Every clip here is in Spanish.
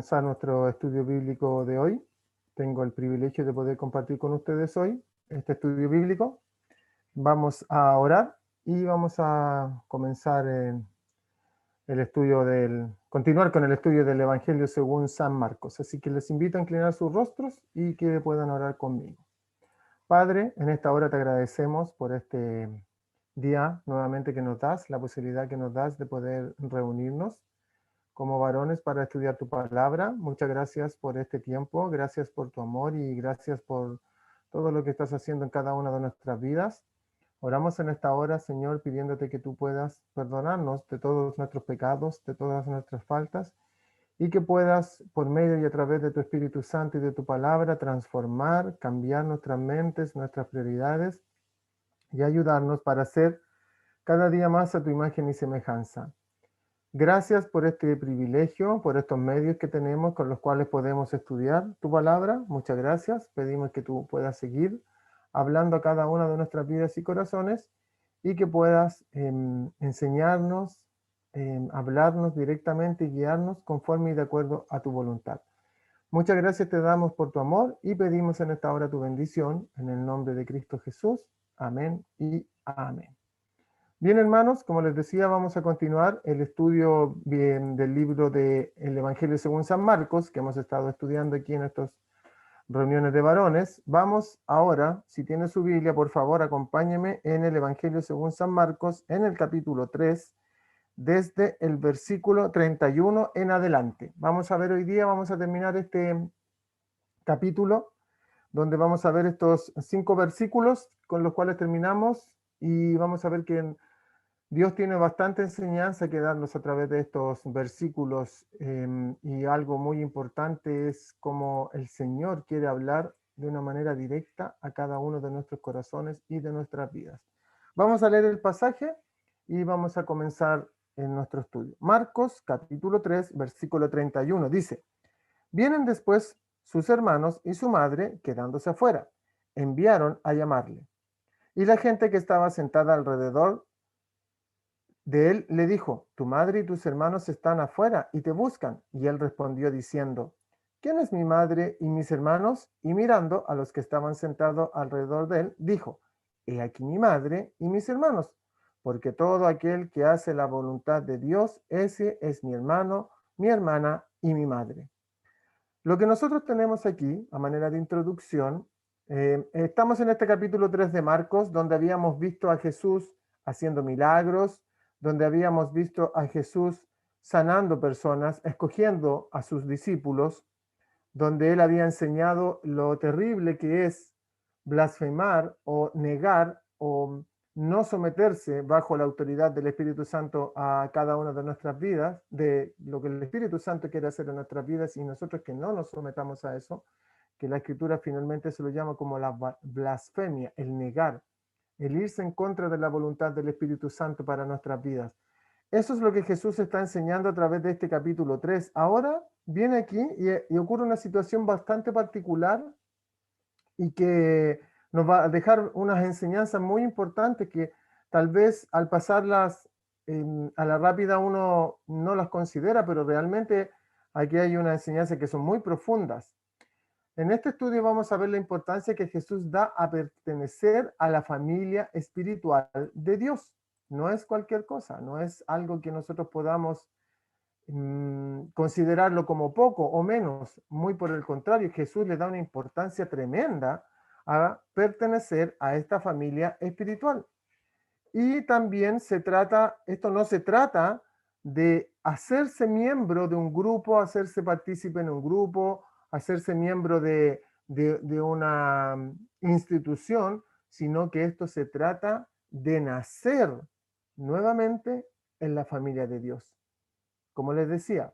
comenzar nuestro estudio bíblico de hoy. Tengo el privilegio de poder compartir con ustedes hoy este estudio bíblico. Vamos a orar y vamos a comenzar continuar con el estudio del Evangelio según San Marcos. Así que les invito a inclinar sus rostros y que puedan orar conmigo. Padre, en esta hora te agradecemos por este día nuevamente que nos das, la posibilidad que nos das de poder reunirnos como varones para estudiar tu palabra. Muchas gracias por este tiempo, gracias por tu amor y gracias por todo lo que estás haciendo en cada una de nuestras vidas. Oramos en esta hora, Señor, pidiéndote que tú puedas perdonarnos de todos nuestros pecados, de todas nuestras faltas, y que puedas, por medio y a través de tu Espíritu Santo y de tu palabra, transformar, cambiar nuestras mentes, nuestras prioridades, y ayudarnos para ser cada día más a tu imagen y semejanza. Gracias por este privilegio, por estos medios que tenemos con los cuales podemos estudiar tu palabra. Muchas gracias. Pedimos que tú puedas seguir hablando a cada una de nuestras vidas y corazones y que puedas enseñarnos, hablarnos directamente y guiarnos conforme y de acuerdo a tu voluntad. Muchas gracias te damos por tu amor y pedimos en esta hora tu bendición en el nombre de Cristo Jesús. Amén y amén. Bien, hermanos, como les decía, vamos a continuar el estudio del libro del Evangelio según San Marcos, que hemos estado estudiando aquí en estas reuniones de varones. Vamos ahora, si tiene su Biblia, por favor, acompáñeme en el Evangelio según San Marcos, en el capítulo 3, desde el versículo 31 en adelante. Vamos a ver hoy día, vamos a terminar este capítulo, donde vamos a ver estos 5 versículos con los cuales terminamos, y vamos a ver que Dios tiene bastante enseñanza que darnos a través de estos versículos, y algo muy importante es cómo el Señor quiere hablar de una manera directa a cada uno de nuestros corazones y de nuestras vidas. Vamos a leer el pasaje y vamos a comenzar en nuestro estudio. Marcos capítulo 3, versículo 31 dice: Vienen después sus hermanos y su madre, quedándose afuera, enviaron a llamarle. Y la gente que estaba sentada alrededor de él le dijo: tu madre y tus hermanos están afuera y te buscan. Y él respondió diciendo: ¿quién es mi madre y mis hermanos? Y mirando a los que estaban sentados alrededor de él, dijo: he aquí mi madre y mis hermanos, porque todo aquel que hace la voluntad de Dios, ese es mi hermano, mi hermana y mi madre. Lo que nosotros tenemos aquí, a manera de introducción, estamos en este capítulo 3 de Marcos, donde habíamos visto a Jesús haciendo milagros, donde habíamos visto a Jesús sanando personas, escogiendo a sus discípulos, donde él había enseñado lo terrible que es blasfemar o negar o no someterse bajo la autoridad del Espíritu Santo a cada una de nuestras vidas, de lo que el Espíritu Santo quiere hacer en nuestras vidas, y nosotros que no nos sometamos a eso, que la Escritura finalmente se lo llama como la blasfemia, el negar, el irse en contra de la voluntad del Espíritu Santo para nuestras vidas. Eso es lo que Jesús está enseñando a través de este capítulo 3. Ahora viene aquí y ocurre una situación bastante particular y que nos va a dejar unas enseñanzas muy importantes que tal vez al pasarlas a la rápida uno no las considera, pero realmente aquí hay una enseñanza que son muy profundas. En este estudio vamos a ver la importancia que Jesús da a pertenecer a la familia espiritual de Dios. No es cualquier cosa, no es algo que nosotros podamos considerarlo como poco o menos. Muy por el contrario, Jesús le da una importancia tremenda a pertenecer a esta familia espiritual. Y también esto no se trata de hacerse miembro de un grupo, hacerse partícipe en un grupo, hacerse miembro de una institución, sino que esto se trata de nacer nuevamente en la familia de Dios. Como les decía,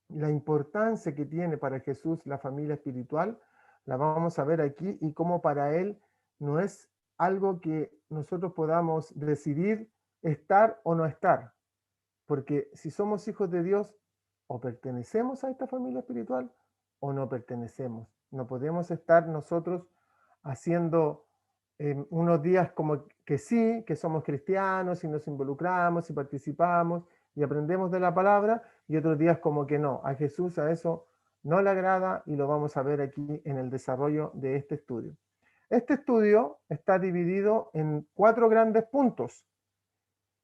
la importancia que tiene para Jesús la familia espiritual la vamos a ver aquí, y cómo para él no es algo que nosotros podamos decidir estar o no estar, porque si somos hijos de Dios, o pertenecemos a esta familia espiritual o no pertenecemos. No podemos estar nosotros haciendo unos días como que sí, que somos cristianos y nos involucramos y participamos, y aprendemos de la palabra, y otros días como que no, a Jesús a eso no le agrada, y lo vamos a ver aquí en el desarrollo de este estudio. Este estudio está dividido en 4 grandes puntos.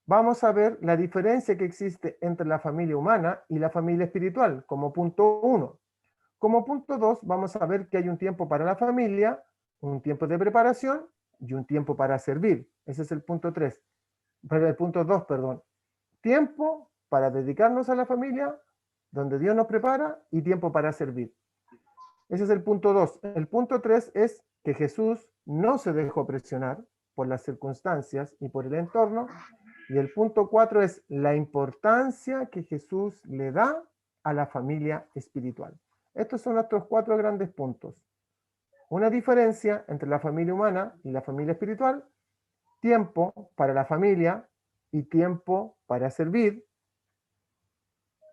Vamos a ver la diferencia que existe entre la familia humana y la familia espiritual, como punto 1. Como punto 2, vamos a ver que hay un tiempo para la familia, un tiempo de preparación y un tiempo para servir. Ese es el punto 3. Pero el punto 2, perdón. Tiempo para dedicarnos a la familia, donde Dios nos prepara, y tiempo para servir. Ese es el punto 2. El punto 3 es que Jesús no se dejó presionar por las circunstancias y por el entorno. Y el punto 4 es la importancia que Jesús le da a la familia espiritual. Estos son nuestros 4 grandes puntos. Una diferencia entre la familia humana y la familia espiritual, tiempo para la familia y tiempo para servir.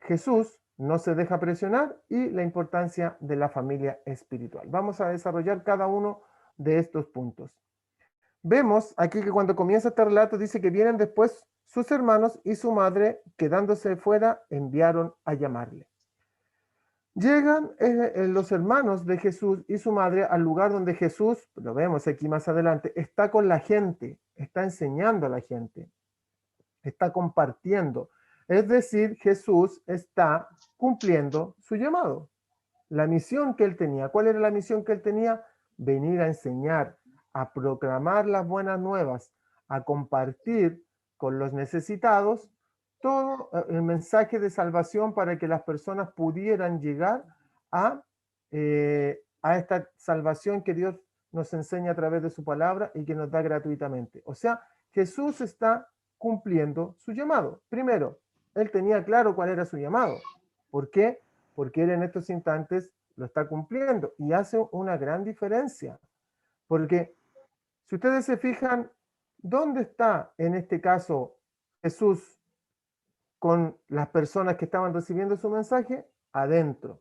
Jesús no se deja presionar y la importancia de la familia espiritual. Vamos a desarrollar cada uno de estos puntos. Vemos aquí que cuando comienza este relato dice que vienen después sus hermanos y su madre, quedándose fuera, enviaron a llamarle. Llegan los hermanos de Jesús y su madre al lugar donde Jesús, lo vemos aquí más adelante, está con la gente, está enseñando a la gente, está compartiendo. Es decir, Jesús está cumpliendo su llamado, la misión que él tenía. ¿Cuál era la misión que él tenía? Venir a enseñar, a proclamar las buenas nuevas, a compartir con los necesitados todo el mensaje de salvación para que las personas pudieran llegar a esta salvación que Dios nos enseña a través de su palabra y que nos da gratuitamente. O sea, Jesús está cumpliendo su llamado. Primero, él tenía claro cuál era su llamado. ¿Por qué? Porque él en estos instantes lo está cumpliendo y hace una gran diferencia. Porque si ustedes se fijan, ¿dónde está en este caso Jesús con las personas que estaban recibiendo su mensaje? Adentro.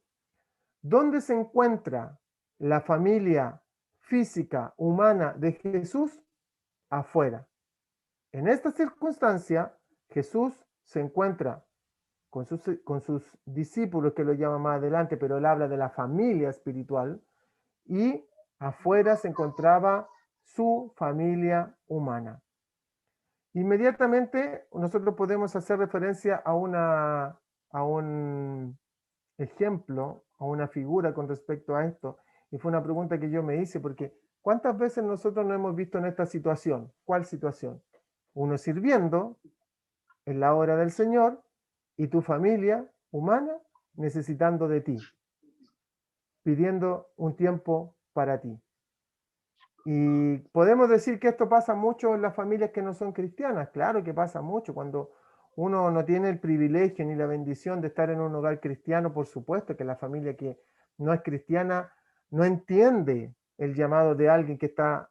¿Dónde se encuentra la familia física, humana de Jesús? Afuera. En esta circunstancia, Jesús se encuentra con sus discípulos, que lo llama más adelante, pero él habla de la familia espiritual, y afuera se encontraba su familia humana. Inmediatamente nosotros podemos hacer referencia a un ejemplo, a una figura con respecto a esto, y fue una pregunta que yo me hice, porque ¿cuántas veces nosotros nos hemos visto en esta situación? ¿Cuál situación? Uno sirviendo en la obra del Señor y tu familia humana necesitando de ti, pidiendo un tiempo para ti. Y podemos decir que esto pasa mucho en las familias que no son cristianas. Claro que pasa mucho cuando uno no tiene el privilegio ni la bendición de estar en un hogar cristiano. Por supuesto que la familia que no es cristiana no entiende el llamado de alguien que está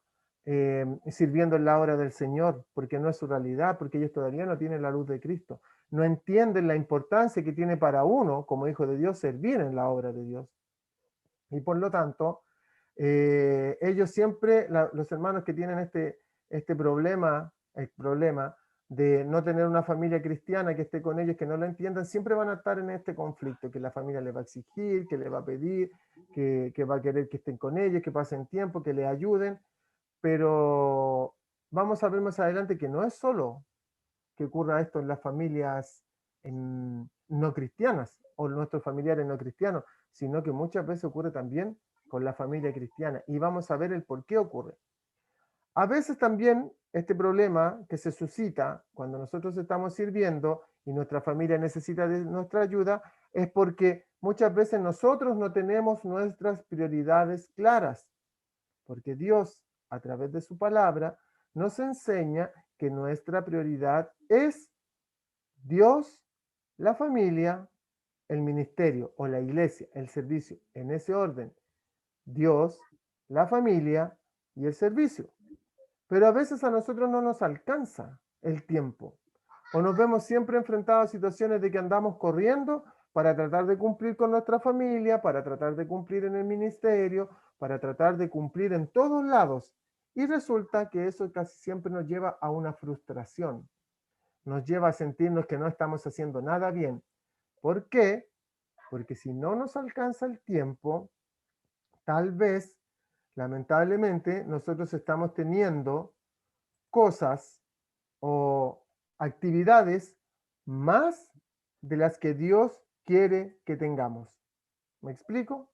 sirviendo en la obra del Señor, porque no es su realidad, porque ellos todavía no tienen la luz de Cristo. No entienden la importancia que tiene para uno, como hijo de Dios, servir en la obra de Dios. Y por lo tanto, ellos siempre, los hermanos que tienen este problema, el problema de no tener una familia cristiana que esté con ellos, que no lo entiendan, siempre van a estar en este conflicto, que la familia les va a exigir, que les va a pedir, que va a querer que estén con ellos, que pasen tiempo, que les ayuden, pero vamos a ver más adelante que no es solo que ocurra esto en las familias no cristianas o nuestros familiares no cristianos, sino que muchas veces ocurre también con la familia cristiana, y vamos a ver el por qué ocurre. A veces también este problema que se suscita cuando nosotros estamos sirviendo y nuestra familia necesita de nuestra ayuda es porque muchas veces nosotros no tenemos nuestras prioridades claras, porque Dios, a través de su palabra, nos enseña que nuestra prioridad es Dios, la familia, el ministerio o la iglesia, el servicio, en ese orden. Dios, la familia y el servicio. Pero a veces a nosotros no nos alcanza el tiempo. O nos vemos siempre enfrentados a situaciones de que andamos corriendo para tratar de cumplir con nuestra familia, para tratar de cumplir en el ministerio, para tratar de cumplir en todos lados. Y resulta que eso casi siempre nos lleva a una frustración. nos lleva a sentirnos que no estamos haciendo nada bien. ¿Por qué? Porque si no nos alcanza el tiempo, tal vez, lamentablemente, nosotros estamos teniendo cosas o actividades más de las que Dios quiere que tengamos. ¿Me explico?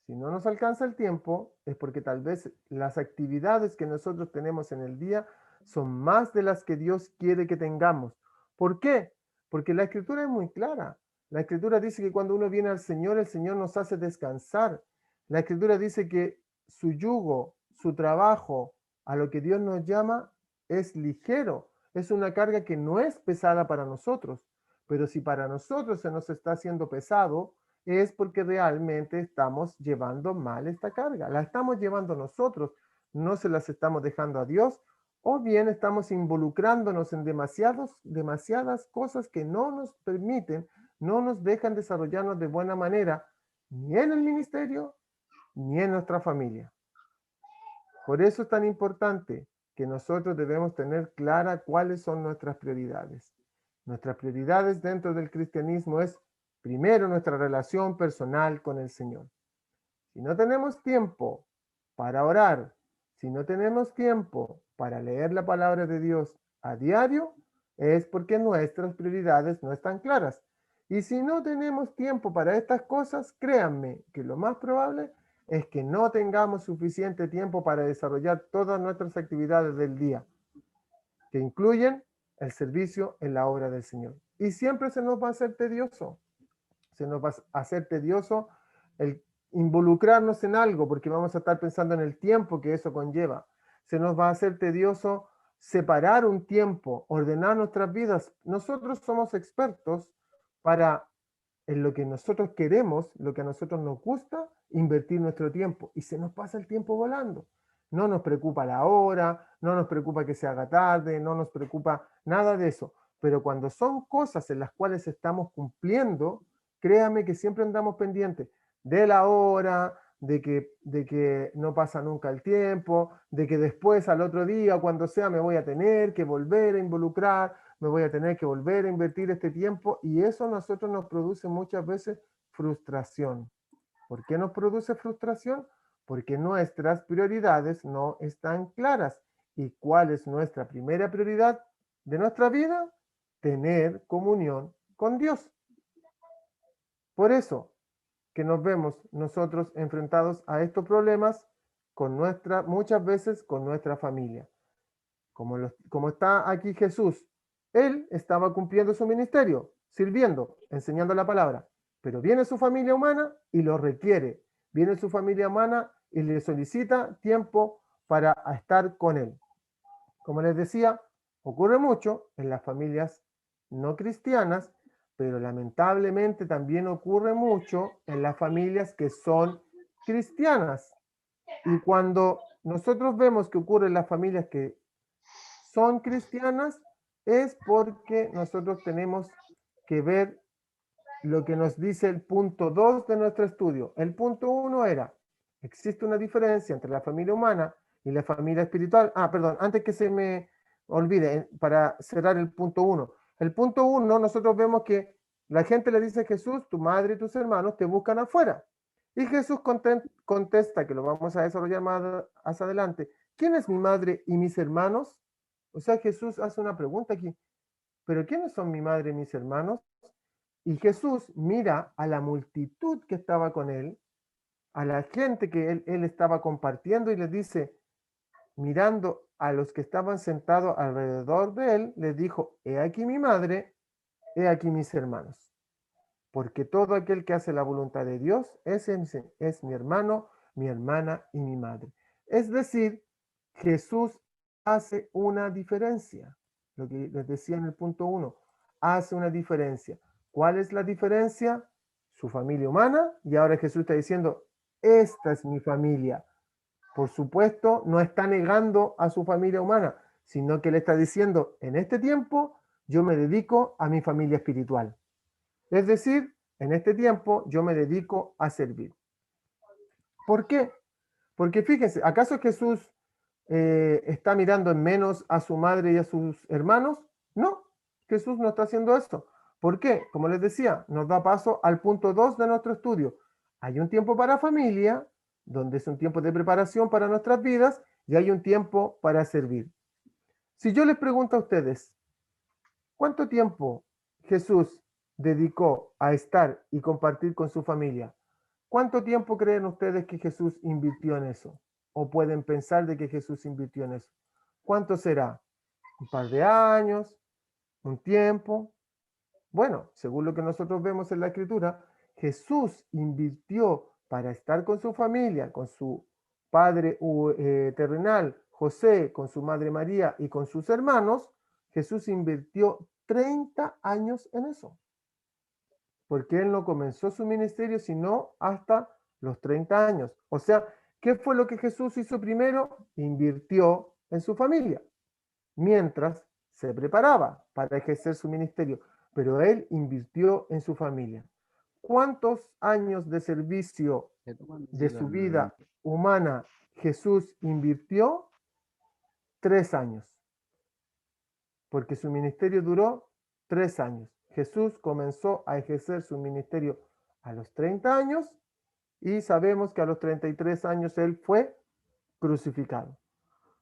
Si no nos alcanza el tiempo, es porque tal vez las actividades que nosotros tenemos en el día son más de las que Dios quiere que tengamos. ¿Por qué? Porque la escritura es muy clara. La escritura dice que cuando uno viene al Señor, el Señor nos hace descansar. La escritura dice que su yugo, su trabajo, a lo que Dios nos llama, es ligero. Es una carga que no es pesada para nosotros. Pero si para nosotros se nos está haciendo pesado, es porque realmente estamos llevando mal esta carga. La estamos llevando nosotros, no se las estamos dejando a Dios, o bien estamos involucrándonos en demasiadas cosas que no nos permiten, no nos dejan desarrollarnos de buena manera, ni en el ministerio, ni en nuestra familia. Por eso es tan importante que nosotros debemos tener clara cuáles son nuestras prioridades. Nuestras prioridades dentro del cristianismo es primero nuestra relación personal con el Señor. Si no tenemos tiempo para orar, si no tenemos tiempo para leer la palabra de Dios a diario, es porque nuestras prioridades no están claras. Y si no tenemos tiempo para estas cosas, créanme que lo más probable es que no tengamos suficiente tiempo para desarrollar todas nuestras actividades del día, que incluyen el servicio en la obra del Señor. Y siempre se nos va a hacer tedioso. Se nos va a hacer tedioso el involucrarnos en algo, porque vamos a estar pensando en el tiempo que eso conlleva. Se nos va a hacer tedioso separar un tiempo, ordenar nuestras vidas. Nosotros somos expertos para, en lo que nosotros queremos, lo que a nosotros nos gusta, invertir nuestro tiempo. Y se nos pasa el tiempo volando. No nos preocupa la hora, no nos preocupa que se haga tarde, no nos preocupa nada de eso. Pero cuando son cosas en las cuales estamos cumpliendo, créame que siempre andamos pendientes de la hora, de que no pasa nunca el tiempo, de que después al otro día, cuando sea, me voy a tener que volver a involucrar, me voy a tener que volver a invertir este tiempo y eso a nosotros nos produce muchas veces frustración. ¿Por qué nos produce frustración? Porque nuestras prioridades no están claras. ¿Y cuál es nuestra primera prioridad de nuestra vida? Tener comunión con Dios. Por eso que nos vemos nosotros enfrentados a estos problemas muchas veces con nuestra familia. Como está aquí Jesús, él estaba cumpliendo su ministerio, sirviendo, enseñando la palabra, pero viene su familia humana y lo requiere. Viene su familia humana y le solicita tiempo para estar con él. Como les decía, ocurre mucho en las familias no cristianas, pero lamentablemente también ocurre mucho en las familias que son cristianas. Y cuando nosotros vemos que ocurre en las familias que son cristianas, es porque nosotros tenemos que ver lo que nos dice el punto 2 de nuestro estudio. El punto 1 era, existe una diferencia entre la familia humana y la familia espiritual. Perdón, antes que se me olvide, para cerrar el punto 1. El punto 1, nosotros vemos que la gente le dice a Jesús, tu madre y tus hermanos te buscan afuera. Y Jesús contesta, que lo vamos a desarrollar más adelante, ¿quién es mi madre y mis hermanos? O sea, Jesús hace una pregunta aquí, ¿pero quiénes son mi madre y mis hermanos? Y Jesús mira a la multitud que estaba con él, a la gente que él estaba compartiendo y les dice, mirando a los que estaban sentados alrededor de él, les dijo, he aquí mi madre, he aquí mis hermanos. Porque todo aquel que hace la voluntad de Dios es mi hermano, mi hermana y mi madre. Es decir, Jesús hace una diferencia. Lo que les decía en el punto 1, hace una diferencia. ¿Cuál es la diferencia? Su familia humana, y ahora Jesús está diciendo, esta es mi familia. Por supuesto, no está negando a su familia humana, sino que le está diciendo, en este tiempo yo me dedico a mi familia espiritual. Es decir, en este tiempo yo me dedico a servir. ¿Por qué? Porque fíjense, ¿acaso Jesús está mirando en menos a su madre y a sus hermanos? No. Jesús no está haciendo esto. ¿Por qué? Como les decía, nos da paso al punto 2 de nuestro estudio. Hay un tiempo para familia, donde es un tiempo de preparación para nuestras vidas, y hay un tiempo para servir. Si yo les pregunto a ustedes, ¿cuánto tiempo Jesús dedicó a estar y compartir con su familia? ¿Cuánto tiempo creen ustedes que Jesús invirtió en eso? ¿O pueden pensar de que Jesús invirtió en eso? ¿Cuánto será? ¿Un par de años? ¿Un tiempo? Bueno, según lo que nosotros vemos en la Escritura, Jesús invirtió para estar con su familia, con su padre terrenal, José, con su madre María y con sus hermanos. Jesús invirtió 30 años en eso, porque él no comenzó su ministerio sino hasta los 30 años. O sea, ¿qué fue lo que Jesús hizo primero? Invirtió en su familia, mientras se preparaba para ejercer su ministerio, pero él invirtió en su familia. ¿Cuántos años de servicio de su vida humana Jesús invirtió? 3 años, porque su ministerio duró 3 años. Jesús comenzó a ejercer su ministerio a los 30 años y sabemos que a los 33 años él fue crucificado.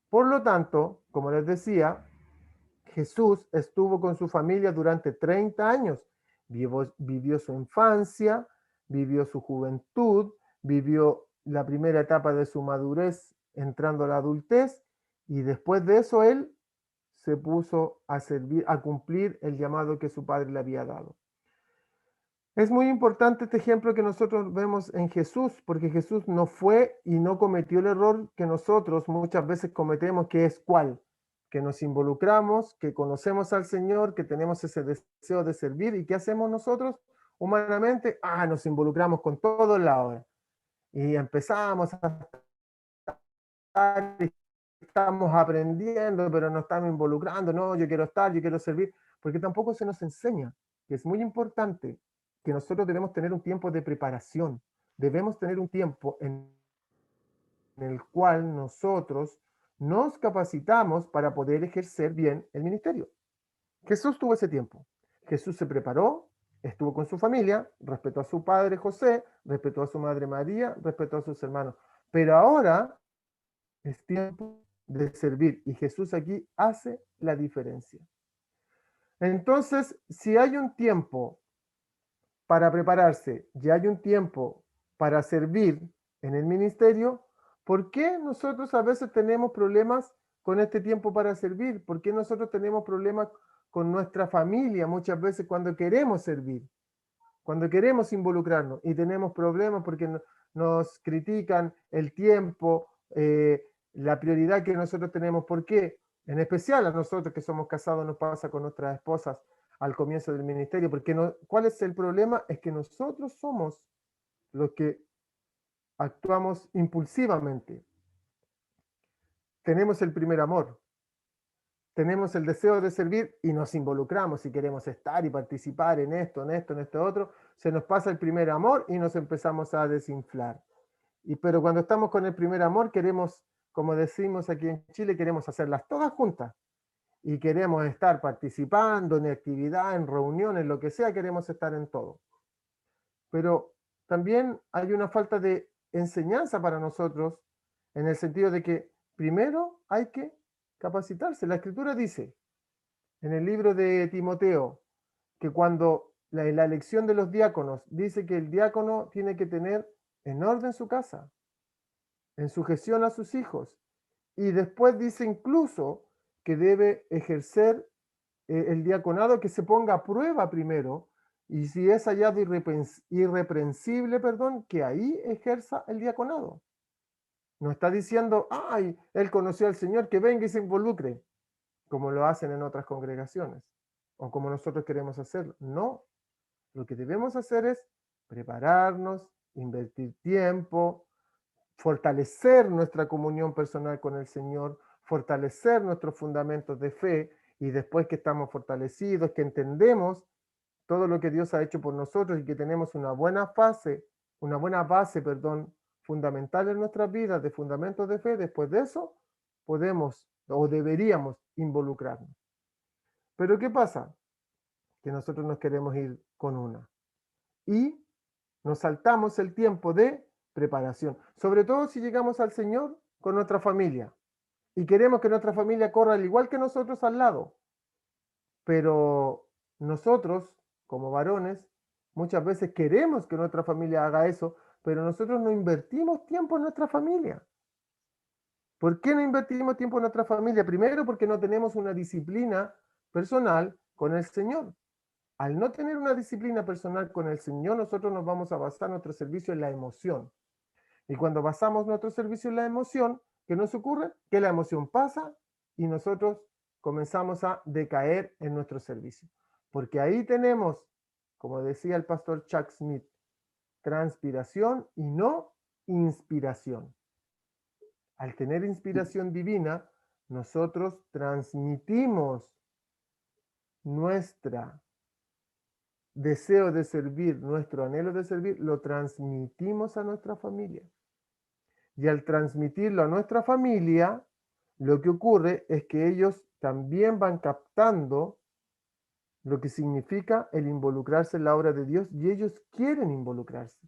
Por lo tanto, como les decía, Jesús estuvo con su familia durante 30 años. Vivió su infancia, vivió su juventud, vivió la primera etapa de su madurez entrando a la adultez y después de eso él se puso a servir, a cumplir el llamado que su padre le había dado. Es muy importante este ejemplo que nosotros vemos en Jesús, porque Jesús no fue y no cometió el error que nosotros muchas veces cometemos, que es ¿cuál? Que nos involucramos, que conocemos al Señor, que tenemos ese deseo de servir, ¿y qué hacemos nosotros humanamente? Nos involucramos con todo en la obra. Y empezamos a estar, estamos aprendiendo, pero no estamos involucrando, no, yo quiero estar, yo quiero servir, porque tampoco se nos enseña, que es muy importante que nosotros debemos tener un tiempo de preparación, debemos tener un tiempo en el cual nosotros nos capacitamos para poder ejercer bien el ministerio. Jesús tuvo ese tiempo. Jesús se preparó, estuvo con su familia, respetó a su padre José, respetó a su madre María, respetó a sus hermanos. Pero ahora es tiempo de servir y Jesús aquí hace la diferencia. Entonces, si hay un tiempo para prepararse y hay un tiempo para servir en el ministerio, ¿por qué nosotros a veces tenemos problemas con este tiempo para servir? ¿Por qué nosotros tenemos problemas con nuestra familia muchas veces cuando queremos servir, cuando queremos involucrarnos y tenemos problemas porque nos critican el tiempo, la prioridad que nosotros tenemos? ¿Por qué? En especial a nosotros que somos casados nos pasa con nuestras esposas al comienzo del ministerio, porque ¿cuál es el problema? Es que nosotros somos los que actuamos impulsivamente. Tenemos el primer amor, tenemos el deseo de servir y nos involucramos y queremos estar y participar en esto, en esto, en esto otro. Se nos pasa el primer amor y nos empezamos a desinflar. Pero cuando estamos con el primer amor queremos, como decimos aquí en Chile, queremos hacerlas todas juntas. Y queremos estar participando en actividad, en reuniones, lo que sea, queremos estar en todo. Pero también hay una falta de enseñanza para nosotros en el sentido de que primero hay que capacitarse. La Escritura dice en el libro de Timoteo que cuando la elección de los diáconos dice que el diácono tiene que tener en orden su casa, en sujeción a sus hijos, y después dice incluso que debe ejercer el diaconado, que se ponga a prueba primero, y si es hallado irreprensible, perdón, que ahí ejerza el diaconado. No está diciendo, ay, él conoció al Señor, que venga y se involucre, como lo hacen en otras congregaciones, o como nosotros queremos hacerlo. No, lo que debemos hacer es prepararnos, invertir tiempo, fortalecer nuestra comunión personal con el Señor, fortalecer nuestros fundamentos de fe, y después que estamos fortalecidos, que entendemos todo lo que Dios ha hecho por nosotros y que tenemos una buena base, perdón, fundamental en nuestras vidas, de fundamentos de fe, después de eso podemos o deberíamos involucrarnos. Pero ¿qué pasa? que nosotros nos queremos ir con una. Y nos saltamos el tiempo de preparación, sobre todo si llegamos al Señor con nuestra familia y queremos que nuestra familia corra al igual que nosotros al lado. Pero nosotros, como varones, muchas veces queremos que nuestra familia haga eso, pero nosotros no invertimos tiempo en nuestra familia. ¿Por qué no invertimos tiempo en nuestra familia? Primero, porque no tenemos una disciplina personal con el Señor. Al no tener una disciplina personal con el Señor, nosotros nos vamos a basar nuestro servicio en la emoción. Y cuando basamos nuestro servicio en la emoción, ¿qué nos ocurre? Que la emoción pasa y nosotros comenzamos a decaer en nuestro servicio. Porque ahí tenemos, como decía el pastor Chuck Smith, transpiración y no inspiración. Al tener inspiración divina, nosotros transmitimos nuestro deseo de servir, nuestro anhelo de servir, lo transmitimos a nuestra familia. Y al transmitirlo a nuestra familia, lo que ocurre es que ellos también van captando lo que significa el involucrarse en la obra de Dios y ellos quieren involucrarse.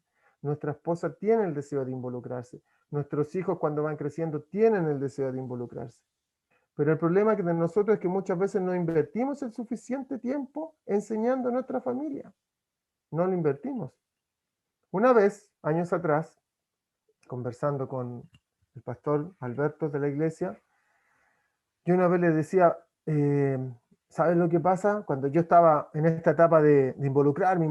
Nuestra esposa tiene el deseo de involucrarse. Nuestros hijos cuando van creciendo tienen el deseo de involucrarse. Pero el problema que de nosotros es que muchas veces no invertimos el suficiente tiempo enseñando a nuestra familia. No lo invertimos. Una vez, años atrás, conversando con el pastor Alberto de la iglesia, yo una vez le decía, ¿sabes lo que pasa? Cuando yo estaba en esta etapa de involucrarme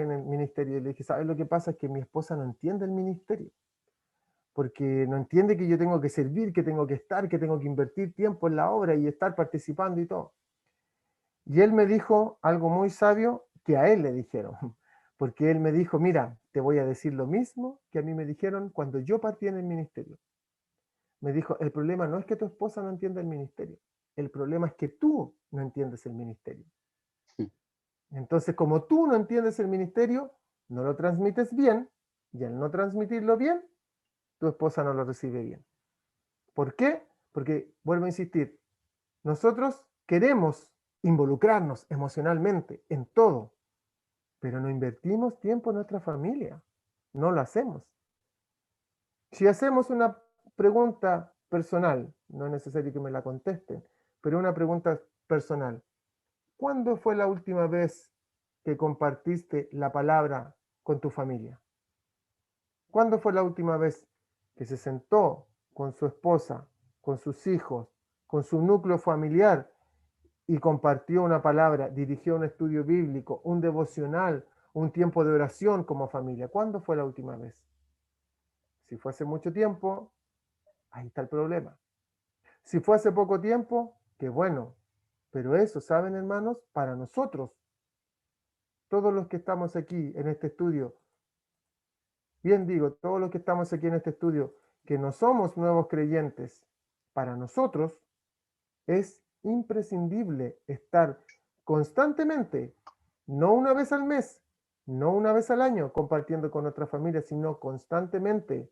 en el ministerio, le dije, ¿sabes lo que pasa? Es que mi esposa no entiende el ministerio, porque no entiende que yo tengo que servir, que tengo que estar, que tengo que invertir tiempo en la obra y estar participando y todo. Y él me dijo algo muy sabio que a él le dijeron, porque él me dijo, mira, te voy a decir lo mismo que a mí me dijeron cuando yo partí en el ministerio. Me dijo, el problema no es que tu esposa no entienda el ministerio, el problema es que tú no entiendes el ministerio. Entonces, como tú no entiendes el ministerio, no lo transmites bien, y al no transmitirlo bien, tu esposa no lo recibe bien. ¿Por qué? Porque, vuelvo a insistir, nosotros queremos involucrarnos emocionalmente en todo, pero no invertimos tiempo en nuestra familia, no lo hacemos. Si hacemos una pregunta personal, no es necesario que me la contesten, pero una pregunta personal. ¿Cuándo fue la última vez que compartiste la palabra con tu familia? ¿Cuándo fue la última vez que se sentó con su esposa, con sus hijos, con su núcleo familiar y compartió una palabra, dirigió un estudio bíblico, un devocional, un tiempo de oración como familia? ¿Cuándo fue la última vez? Si fue hace mucho tiempo, ahí está el problema. Si fue hace poco tiempo, qué bueno. Pero eso, ¿saben, hermanos? Para nosotros, todos los que estamos aquí en este estudio, bien digo, todos los que estamos aquí en este estudio, que no somos nuevos creyentes, para nosotros es imprescindible estar constantemente, no una vez al mes, no una vez al año, compartiendo con nuestra familia, sino constantemente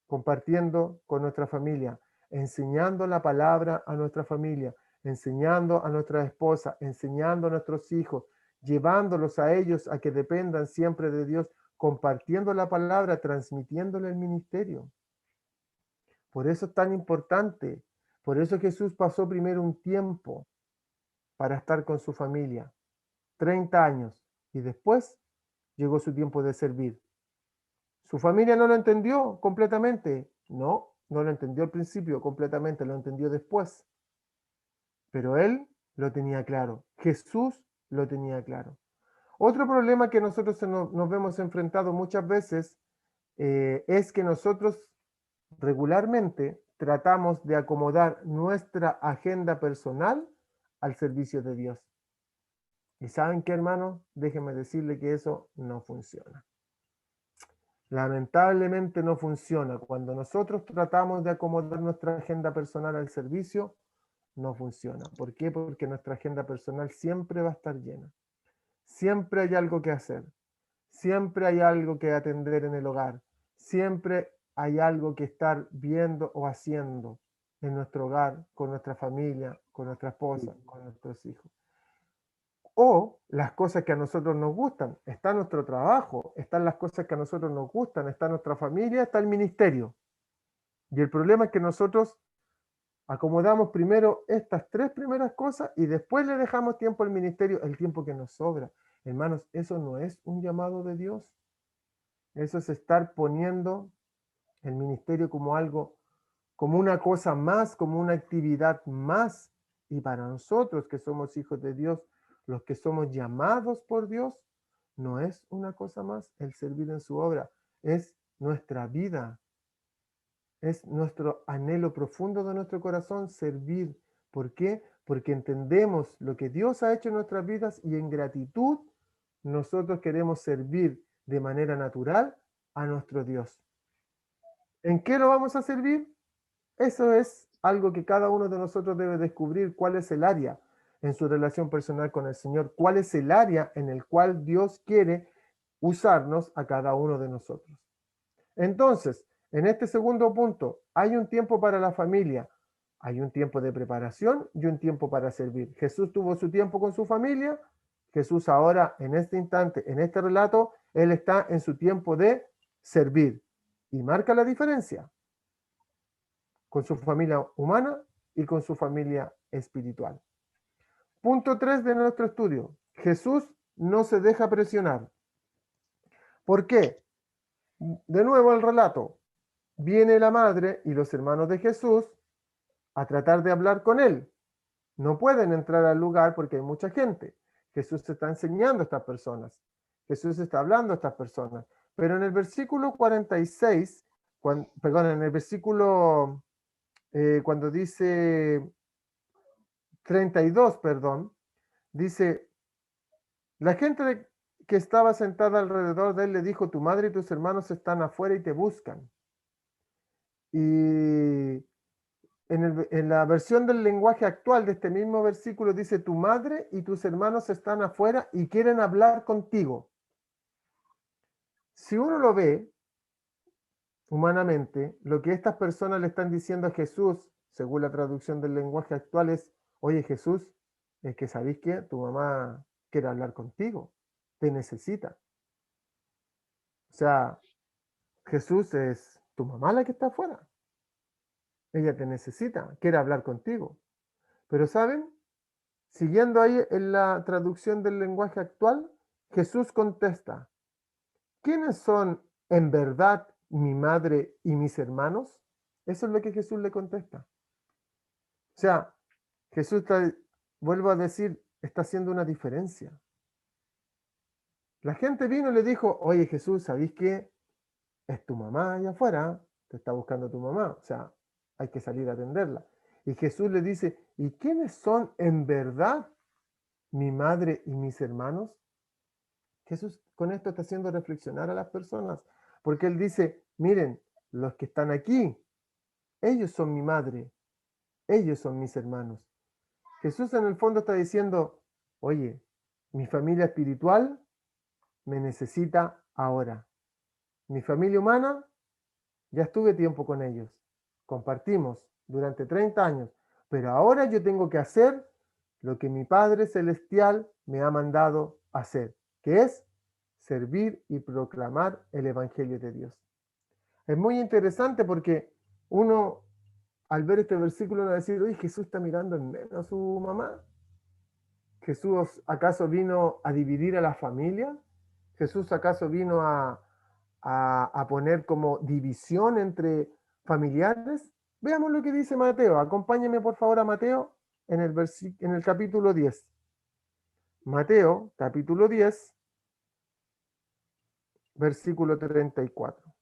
compartiendo con nuestra familia, enseñando la palabra a nuestra familia, enseñando a nuestra esposa, enseñando a nuestros hijos, llevándolos a ellos a que dependan siempre de Dios, compartiendo la palabra, transmitiéndole el ministerio. Por eso es tan importante. Por eso Jesús pasó primero un tiempo para estar con su familia, 30 años, y después llegó su tiempo de servir. ¿Su familia no lo entendió completamente? No, no lo entendió al principio completamente, lo entendió después. Pero él lo tenía claro, Jesús lo tenía claro. Otro problema que nosotros nos vemos enfrentados muchas veces es que nosotros regularmente tratamos de acomodar nuestra agenda personal al servicio de Dios. ¿Y saben qué, hermano? Déjenme decirle que eso no funciona. Lamentablemente no funciona. Cuando nosotros tratamos de acomodar nuestra agenda personal al servicio, no funciona. ¿Por qué? Porque nuestra agenda personal siempre va a estar llena. Siempre hay algo que hacer. Siempre hay algo que atender en el hogar. Siempre hay algo que estar viendo o haciendo en nuestro hogar, con nuestra familia, con nuestra esposa, con nuestros hijos. O las cosas que a nosotros nos gustan. Está nuestro trabajo, están las cosas que a nosotros nos gustan, está nuestra familia, está el ministerio. Y el problema es que nosotros acomodamos primero estas tres primeras cosas y después le dejamos tiempo al ministerio, el tiempo que nos sobra. Hermanos, eso no es un llamado de Dios. Eso es estar poniendo el ministerio como algo, como una cosa más, como una actividad más. Y para nosotros que somos hijos de Dios, los que somos llamados por Dios, no es una cosa más el servir en su obra, es nuestra vida, es nuestro anhelo profundo de nuestro corazón servir. ¿Por qué? Porque entendemos lo que Dios ha hecho en nuestras vidas y en gratitud nosotros queremos servir de manera natural a nuestro Dios. ¿En qué lo vamos a servir? Eso es algo que cada uno de nosotros debe descubrir, cuál es el área en su relación personal con el Señor, cuál es el área en el cual Dios quiere usarnos a cada uno de nosotros. Entonces, en este segundo punto, hay un tiempo para la familia, hay un tiempo de preparación y un tiempo para servir. Jesús tuvo su tiempo con su familia, Jesús ahora, en este instante, en este relato, Él está en su tiempo de servir. Y marca la diferencia con su familia humana y con su familia espiritual. Punto 3 de nuestro estudio. Jesús no se deja presionar. ¿Por qué? De nuevo el relato. Viene la madre y los hermanos de Jesús a tratar de hablar con él. No pueden entrar al lugar porque hay mucha gente. Jesús está enseñando a estas personas. Jesús está hablando a estas personas. Pero en el versículo 46, en el versículo cuando dice 32, perdón, dice, la gente que estaba sentada alrededor de él le dijo, tu madre y tus hermanos están afuera y te buscan. Y en la versión del lenguaje actual de este mismo versículo dice, tu madre y tus hermanos están afuera y quieren hablar contigo. Si uno lo ve humanamente, lo que estas personas le están diciendo a Jesús, según la traducción del lenguaje actual, es, oye Jesús, es que sabéis que tu mamá quiere hablar contigo, te necesita. O sea, Jesús es tu mamá la que está afuera. Ella te necesita, quiere hablar contigo. Pero ¿saben? Siguiendo ahí en la traducción del lenguaje actual, Jesús contesta, ¿quiénes son en verdad mi madre y mis hermanos? Eso es lo que Jesús le contesta. O sea, Jesús está, vuelvo a decir, está haciendo una diferencia. La gente vino y le dijo, oye Jesús, ¿sabéis qué? Es tu mamá allá afuera, te está buscando tu mamá, o sea, hay que salir a atenderla. Y Jesús le dice, ¿y quiénes son en verdad mi madre y mis hermanos? Jesús con esto está haciendo reflexionar a las personas, porque Él dice, miren, los que están aquí, ellos son mi madre, ellos son mis hermanos. Jesús en el fondo está diciendo, oye, mi familia espiritual me necesita ahora. Mi familia humana, ya estuve tiempo con ellos, compartimos durante 30 años, pero ahora yo tengo que hacer lo que mi Padre Celestial me ha mandado hacer, que es servir y proclamar el Evangelio de Dios. Es muy interesante porque uno al ver este versículo va a decir, oye, Jesús está mirando en menos a su mamá. ¿Jesús acaso vino a dividir a la familia? ¿Jesús acaso vino a poner como división entre familiares? Veamos lo que dice Mateo. Acompáñenme por favor a Mateo en el capítulo 10. Mateo, capítulo 10, versículo 34.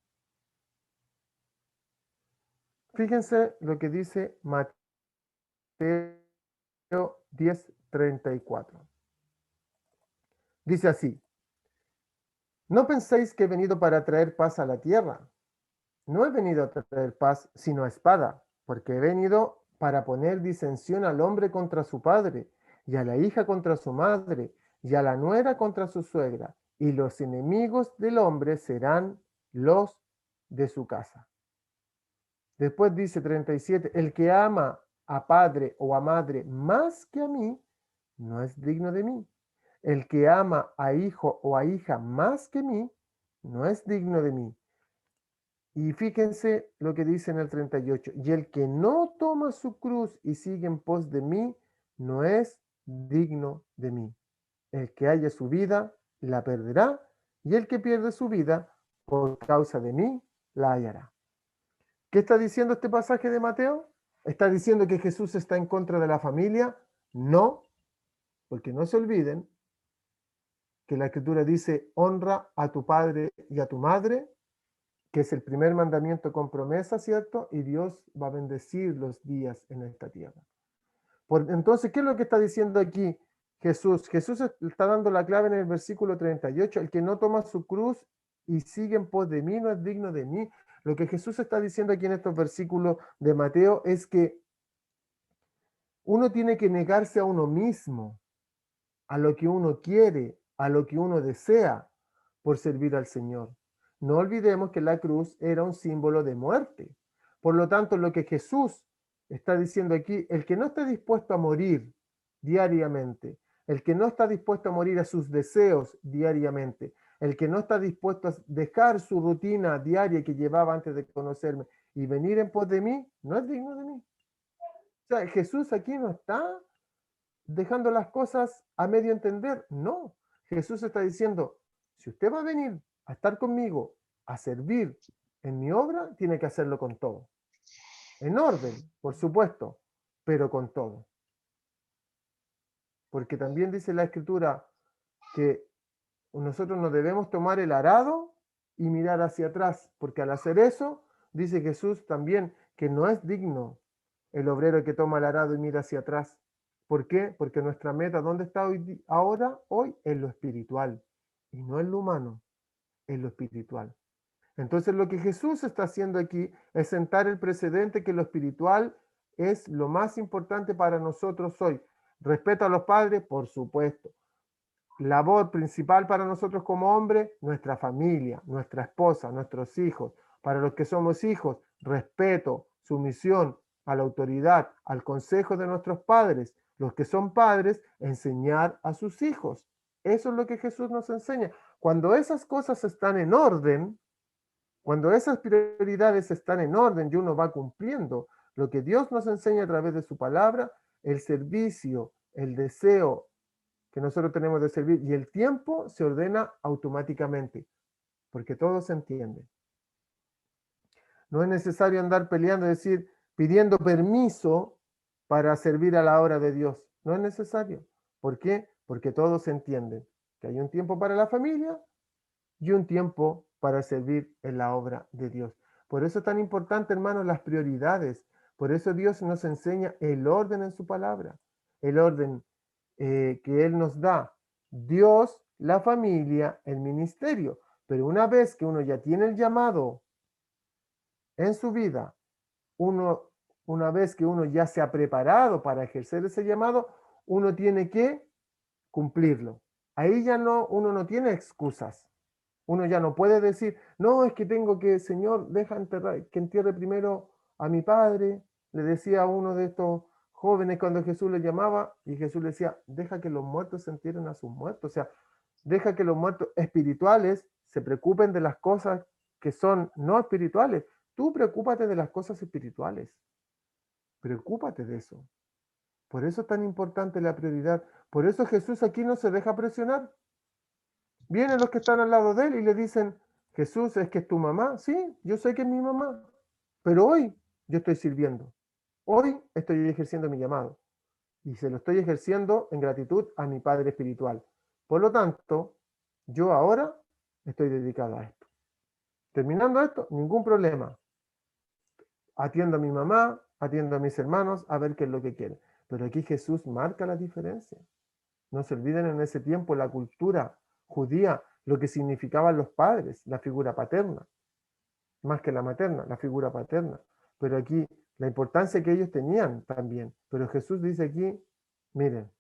Fíjense lo que dice Mateo 10:34. Dice así, no penséis que he venido para traer paz a la tierra. No he venido a traer paz sino a espada, porque he venido para poner disensión al hombre contra su padre, y a la hija contra su madre, y a la nuera contra su suegra, y los enemigos del hombre serán los de su casa. Después dice 37, el que ama a padre o a madre más que a mí, no es digno de mí. El que ama a hijo o a hija más que mí, no es digno de mí. Y fíjense lo que dice en el 38. Y el que no toma su cruz y sigue en pos de mí, no es digno de mí. El que haya su vida, la perderá, y el que pierde su vida, por causa de mí, la hallará. ¿Qué está diciendo este pasaje de Mateo? ¿Está diciendo que Jesús está en contra de la familia? No, porque no se olviden que la Escritura dice, honra a tu padre y a tu madre, que es el primer mandamiento con promesa, ¿cierto? Y Dios va a bendecir los días en esta tierra. Entonces, ¿qué es lo que está diciendo aquí Jesús? Jesús está dando la clave en el versículo 38, el que no toma su cruz y sigue en pos de mí no es digno de mí. Lo que Jesús está diciendo aquí en estos versículos de Mateo es que uno tiene que negarse a uno mismo, a lo que uno quiere, a lo que uno desea, por servir al Señor. No olvidemos que la cruz era un símbolo de muerte. Por lo tanto, lo que Jesús está diciendo aquí, el que no está dispuesto a morir diariamente, el que no está dispuesto a morir a sus deseos diariamente, el que no está dispuesto a dejar su rutina diaria que llevaba antes de conocerme y venir en pos de mí, no es digno de mí. O sea, Jesús aquí no está dejando las cosas a medio entender. No, Jesús está diciendo, si usted va a venir a estar conmigo, a servir en mi obra, tiene que hacerlo con todo. En orden, por supuesto, pero con todo. Porque también dice la Escritura que nosotros no debemos tomar el arado y mirar hacia atrás, porque al hacer eso, dice Jesús también que no es digno el obrero que toma el arado y mira hacia atrás. ¿Por qué? Porque nuestra meta, ¿dónde está hoy, ahora? Hoy en lo espiritual, y no en lo humano, en lo espiritual. Entonces lo que Jesús está haciendo aquí es sentar el precedente que lo espiritual es lo más importante para nosotros hoy. Respeto a los padres, por supuesto. Labor principal para nosotros como hombres, nuestra familia, nuestra esposa, nuestros hijos. Para los que somos hijos, respeto, sumisión a la autoridad, al consejo de nuestros padres. Los que son padres, enseñar a sus hijos. Eso es lo que Jesús nos enseña. Cuando esas cosas están en orden, cuando esas prioridades están en orden y uno va cumpliendo lo que Dios nos enseña a través de su palabra, el servicio, el deseo que nosotros tenemos de servir y el tiempo se ordena automáticamente, porque todo se entiende. No es necesario andar peleando, es decir, pidiendo permiso para servir a la obra de Dios. No es necesario. ¿Por qué? Porque todos entienden que hay un tiempo para la familia y un tiempo para servir en la obra de Dios. Por eso es tan importante, hermanos, las prioridades. Por eso Dios nos enseña el orden en su palabra, el orden que Él nos da. Dios, la familia, el ministerio. Pero una vez que uno ya tiene el llamado en su vida, una vez que uno ya se ha preparado para ejercer ese llamado, uno tiene que cumplirlo. Ahí ya no, uno no tiene excusas. Uno ya no puede decir, no, es que tengo que, Señor, deja enterrar, que entierre primero a mi padre. Le decía a uno de estos jóvenes cuando Jesús le llamaba, y Jesús le decía, deja que los muertos se entierren a sus muertos. O sea, deja que los muertos espirituales se preocupen de las cosas que son no espirituales. Tú preocúpate de las cosas espirituales. Preocúpate de eso. Por eso es tan importante la prioridad. Por eso Jesús aquí no se deja presionar. Vienen los que están al lado de él y le dicen, Jesús, ¿es que es tu mamá? Sí, yo sé que es mi mamá, pero hoy yo estoy sirviendo. Hoy estoy ejerciendo mi llamado y se lo estoy ejerciendo en gratitud a mi Padre Espiritual. Por lo tanto, yo ahora estoy dedicado a esto. Terminando esto, ningún problema. Atiendo a mi mamá, atiendo a mis hermanos, a ver qué es lo que quieren. Pero aquí Jesús marca la diferencia. No se olviden en ese tiempo la cultura judía, lo que significaban los padres, la figura paterna, más que la materna, la figura paterna. Pero aquí la importancia que ellos tenían también. Pero Jesús dice aquí, miren,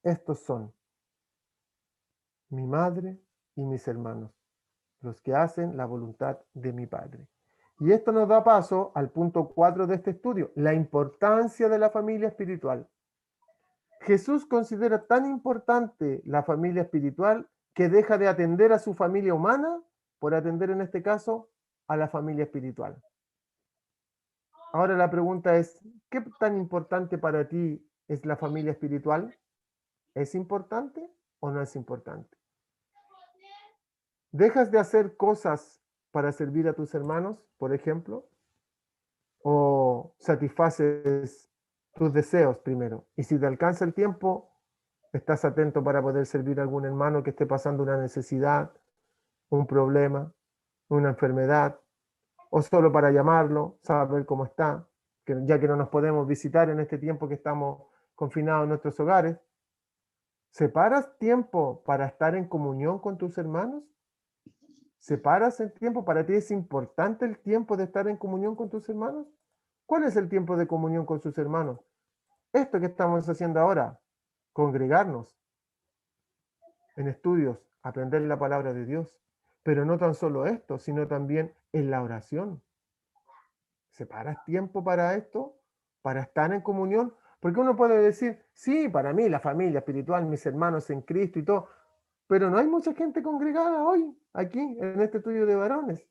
estos son mi madre y mis hermanos, los que hacen la voluntad de mi Padre. Y esto nos da paso al punto 4 de este estudio, la importancia de la familia espiritual. Jesús considera tan importante la familia espiritual que deja de atender a su familia humana por atender en este caso a la familia espiritual. Ahora la pregunta es, ¿qué tan importante para ti es la familia espiritual? ¿Es importante o no es importante? ¿Dejas de hacer cosas para servir a tus hermanos, por ejemplo? ¿O satisfaces tus deseos primero? Y si te alcanza el tiempo, estás atento para poder servir a algún hermano que esté pasando una necesidad, un problema, una enfermedad, o solo para llamarlo, saber cómo está, que ya que no nos podemos visitar en este tiempo que estamos confinados en nuestros hogares. ¿Separas tiempo para estar en comunión con tus hermanos? ¿Separas el tiempo? ¿Para ti es importante el tiempo de estar en comunión con tus hermanos? ¿Cuál es el tiempo de comunión con sus hermanos? Esto que estamos haciendo ahora, congregarnos en estudios, aprender la palabra de Dios. Pero no tan solo esto, sino también en la oración. ¿Separas tiempo para esto? ¿Para estar en comunión? Porque uno puede decir, sí, para mí la familia espiritual, mis hermanos en Cristo y todo, pero no hay mucha gente congregada hoy, aquí, en este estudio de varones,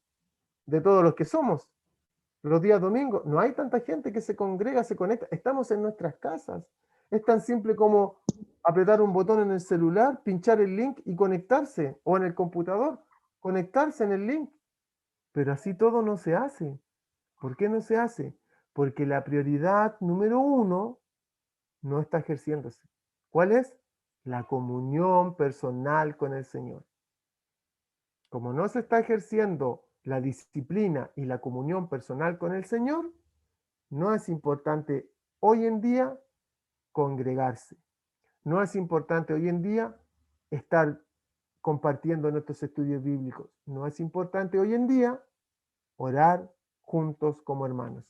de todos los que somos. Los días domingos, no hay tanta gente que se congrega, se conecta, estamos en nuestras casas. Es tan simple como apretar un botón en el celular, pinchar el link y conectarse, o en el computador, conectarse en el link. Pero así todo no se hace. ¿Por qué no se hace? Porque la prioridad número uno no está ejerciéndose. ¿Cuál es? La comunión personal con el Señor. Como no se está ejerciendo la disciplina y la comunión personal con el Señor, no es importante hoy en día congregarse. No es importante hoy en día estar compartiendo nuestros estudios bíblicos. No es importante hoy en día orar juntos como hermanos.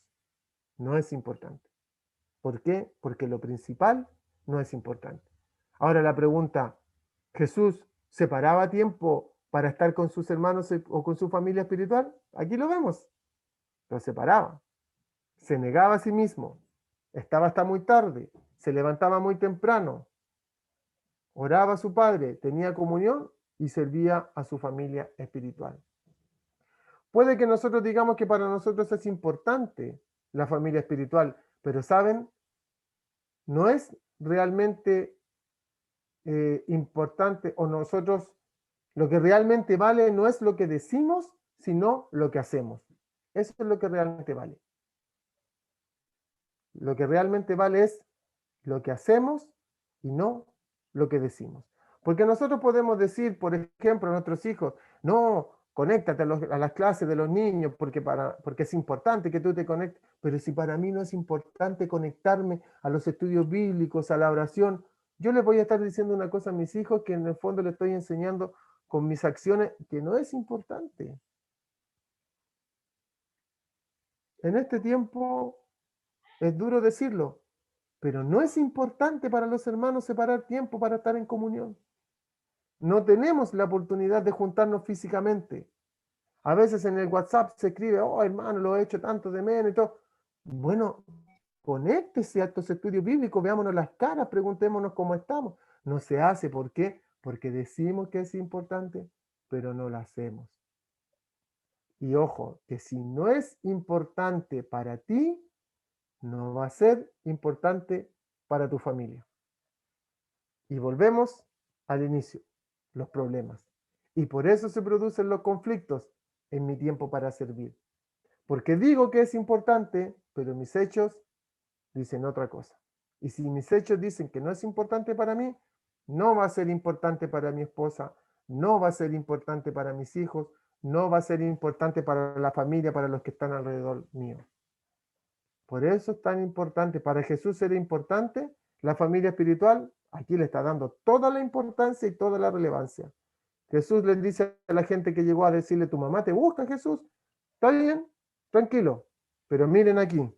No es importante. ¿Por qué? Porque lo principal no es importante. Ahora la pregunta, ¿Jesús separaba tiempo para estar con sus hermanos o con su familia espiritual? Aquí lo vemos. Lo separaba. Se negaba a sí mismo. Estaba hasta muy tarde. Se levantaba muy temprano. Oraba a su Padre. Tenía comunión y servía a su familia espiritual. Puede que nosotros digamos que para nosotros es importante la familia espiritual, pero ¿saben? No es realmente importante o nosotros, lo que realmente vale no es lo que decimos, sino lo que hacemos. Eso es lo que realmente vale. Lo que realmente vale es lo que hacemos y no lo que decimos. Porque nosotros podemos decir, por ejemplo, a nuestros hijos, no, conéctate a las clases de los niños porque es importante que tú te conectes, pero si para mí no es importante conectarme a los estudios bíblicos, a la oración, yo les voy a estar diciendo una cosa a mis hijos que en el fondo les estoy enseñando con mis acciones que no es importante. En este tiempo es duro decirlo, pero no es importante para los hermanos separar tiempo para estar en comunión. No tenemos la oportunidad de juntarnos físicamente. A veces en el WhatsApp se escribe, oh hermano, lo he hecho tanto de menos y todo. Bueno, conéctese a estos estudios bíblicos, veámonos las caras, preguntémonos cómo estamos. No se hace, ¿por qué? Porque decimos que es importante, pero no lo hacemos. Y ojo, que si no es importante para ti, no va a ser importante para tu familia. Y volvemos al inicio, los problemas. Y por eso se producen los conflictos en mi tiempo para servir. Porque digo que es importante, pero mis hechos dicen otra cosa. Y si mis hechos dicen que no es importante para mí, no va a ser importante para mi esposa, no va a ser importante para mis hijos, no va a ser importante para la familia, para los que están alrededor mío. Por eso es tan importante. Para Jesús era importante la familia espiritual. Aquí le está dando toda la importancia y toda la relevancia. Jesús les dice a la gente que llegó a decirle, tu mamá te busca, Jesús. Está bien, tranquilo. Pero miren aquí.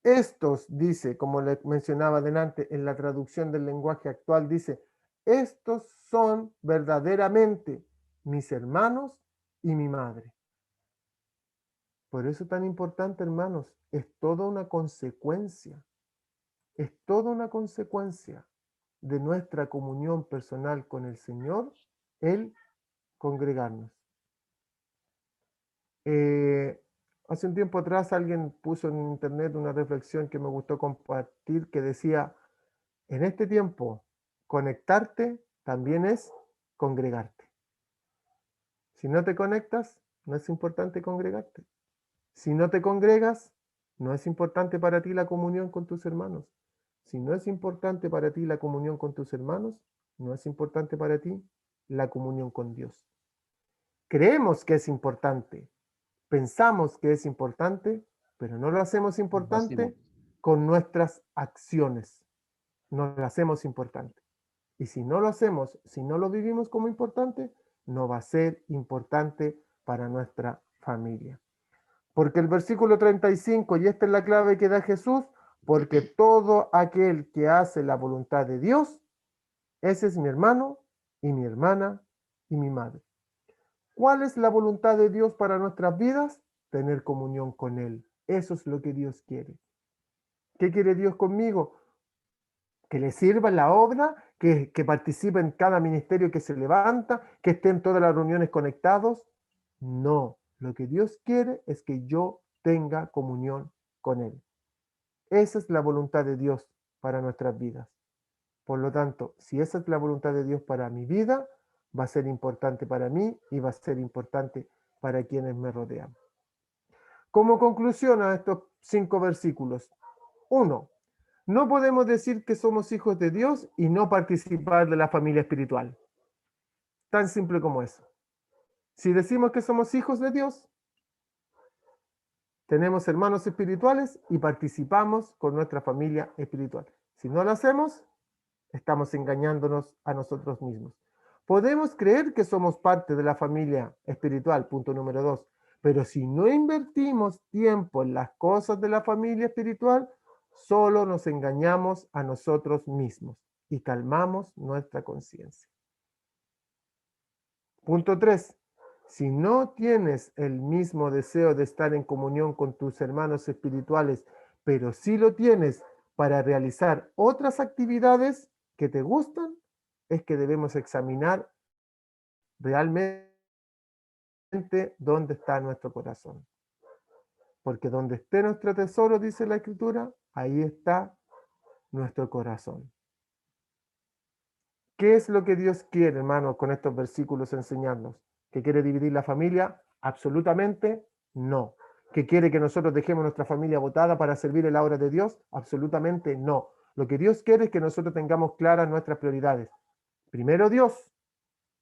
Estos, dice, como le mencionaba delante en la traducción del lenguaje actual, dice, estos son verdaderamente mis hermanos y mi madre. Por eso es tan importante, hermanos, es toda una consecuencia. es toda una consecuencia de nuestra comunión personal con el Señor, el congregarnos. Hace un tiempo atrás alguien puso en internet una reflexión que me gustó compartir que decía, en este tiempo, conectarte también es congregarte. Si no te conectas, no es importante congregarte. Si no te congregas, no es importante para ti la comunión con tus hermanos. Si no es importante para ti la comunión con tus hermanos, no es importante para ti la comunión con Dios. Creemos que es importante, pensamos que es importante, pero no lo hacemos importante con nuestras acciones. No lo hacemos importante. Y si no lo hacemos, si no lo vivimos como importante, no va a ser importante para nuestra familia. Porque el versículo 35, y esta es la clave que da Jesús, porque todo aquel que hace la voluntad de Dios, ese es mi hermano y mi hermana y mi madre. ¿Cuál es la voluntad de Dios para nuestras vidas? Tener comunión con Él. Eso es lo que Dios quiere. ¿Qué quiere Dios conmigo? Que le sirva en la obra, que participe en cada ministerio que se levanta, que esté en todas las reuniones conectados. No, lo que Dios quiere es que yo tenga comunión con Él. Esa es la voluntad de Dios para nuestras vidas. Por lo tanto, si esa es la voluntad de Dios para mi vida, va a ser importante para mí y va a ser importante para quienes me rodean. Como conclusión a estos 5 versículos. 1. No podemos decir que somos hijos de Dios y no participar de la familia espiritual. Tan simple como eso. Si decimos que somos hijos de Dios, tenemos hermanos espirituales y participamos con nuestra familia espiritual. Si no lo hacemos, estamos engañándonos a nosotros mismos. Podemos creer que somos parte de la familia espiritual, punto número 2, pero si no invertimos tiempo en las cosas de la familia espiritual, solo nos engañamos a nosotros mismos y calmamos nuestra conciencia. Punto 3. Si no tienes el mismo deseo de estar en comunión con tus hermanos espirituales, pero sí lo tienes para realizar otras actividades que te gustan, es que debemos examinar realmente dónde está nuestro corazón. Porque donde esté nuestro tesoro, dice la Escritura, ahí está nuestro corazón. ¿Qué es lo que Dios quiere, hermanos, con estos versículos enseñarnos? ¿Que quiere dividir la familia? Absolutamente no. ¿Que quiere que nosotros dejemos nuestra familia botada para servir en la obra de Dios? Absolutamente no. Lo que Dios quiere es que nosotros tengamos claras nuestras prioridades. Primero Dios,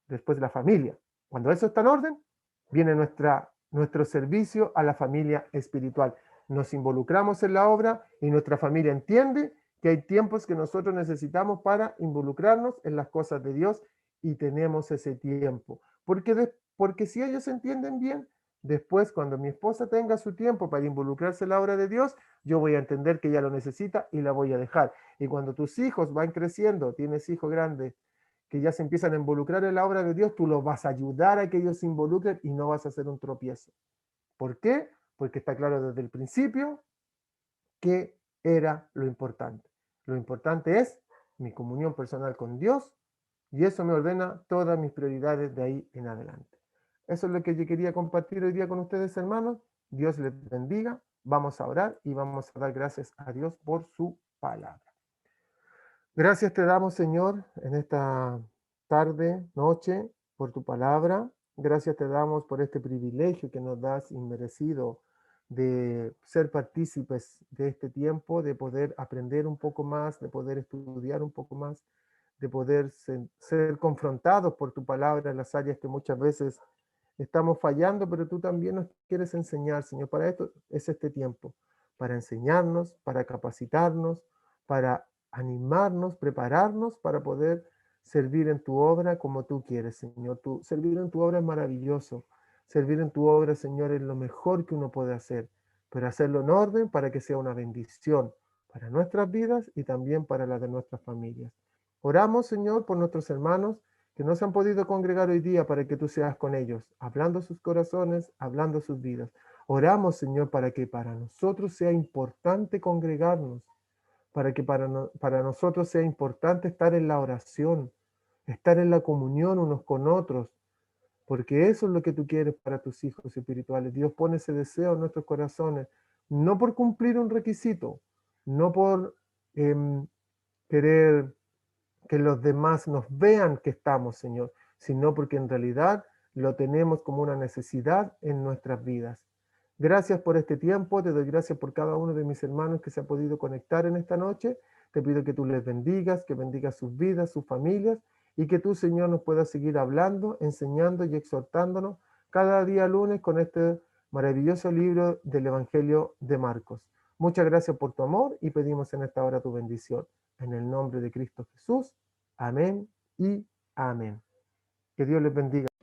después la familia. Cuando eso está en orden, viene nuestro servicio a la familia espiritual. Nos involucramos en la obra y nuestra familia entiende que hay tiempos que nosotros necesitamos para involucrarnos en las cosas de Dios y tenemos ese tiempo. Porque si ellos entienden bien, después cuando mi esposa tenga su tiempo para involucrarse en la obra de Dios, yo voy a entender que ella lo necesita y la voy a dejar. Y cuando tus hijos van creciendo, tienes hijos grandes, que ya se empiezan a involucrar en la obra de Dios, tú los vas a ayudar a que ellos se involucren y no vas a hacer un tropiezo. ¿Por qué? Porque está claro desde el principio que era lo importante. Lo importante es mi comunión personal con Dios y eso me ordena todas mis prioridades de ahí en adelante. Eso es lo que yo quería compartir hoy día con ustedes, hermanos. Dios les bendiga. Vamos a orar y vamos a dar gracias a Dios por su palabra. Gracias te damos, Señor, en esta tarde, noche, por tu palabra. Gracias te damos por este privilegio que nos das inmerecido de ser partícipes de este tiempo, de poder aprender un poco más, de poder estudiar un poco más, de poder ser confrontados por tu palabra en las áreas que muchas veces estamos fallando, pero tú también nos quieres enseñar, Señor. Para esto es este tiempo, para enseñarnos, para capacitarnos, para animarnos, prepararnos para poder servir en tu obra como tú quieres, Señor. Servir en tu obra es maravilloso. Servir en tu obra, Señor, es lo mejor que uno puede hacer, pero hacerlo en orden para que sea una bendición para nuestras vidas y también para las de nuestras familias. Oramos, Señor, por nuestros hermanos que no se han podido congregar hoy día para que tú seas con ellos, hablando sus corazones, hablando sus vidas. Oramos, Señor, para que para nosotros sea importante congregarnos, para que para nosotros sea importante estar en la oración, estar en la comunión unos con otros, porque eso es lo que tú quieres para tus hijos espirituales. Dios pone ese deseo en nuestros corazones, no por cumplir un requisito, no por querer que los demás nos vean que estamos, Señor, sino porque en realidad lo tenemos como una necesidad en nuestras vidas. Gracias por este tiempo, te doy gracias por cada uno de mis hermanos que se ha podido conectar en esta noche. Te pido que tú les bendigas, que bendigas sus vidas, sus familias, y que tú, Señor, nos puedas seguir hablando, enseñando y exhortándonos cada día lunes con este maravilloso libro del Evangelio de Marcos. Muchas gracias por tu amor y pedimos en esta hora tu bendición. En el nombre de Cristo Jesús. Amén y amén. Que Dios les bendiga.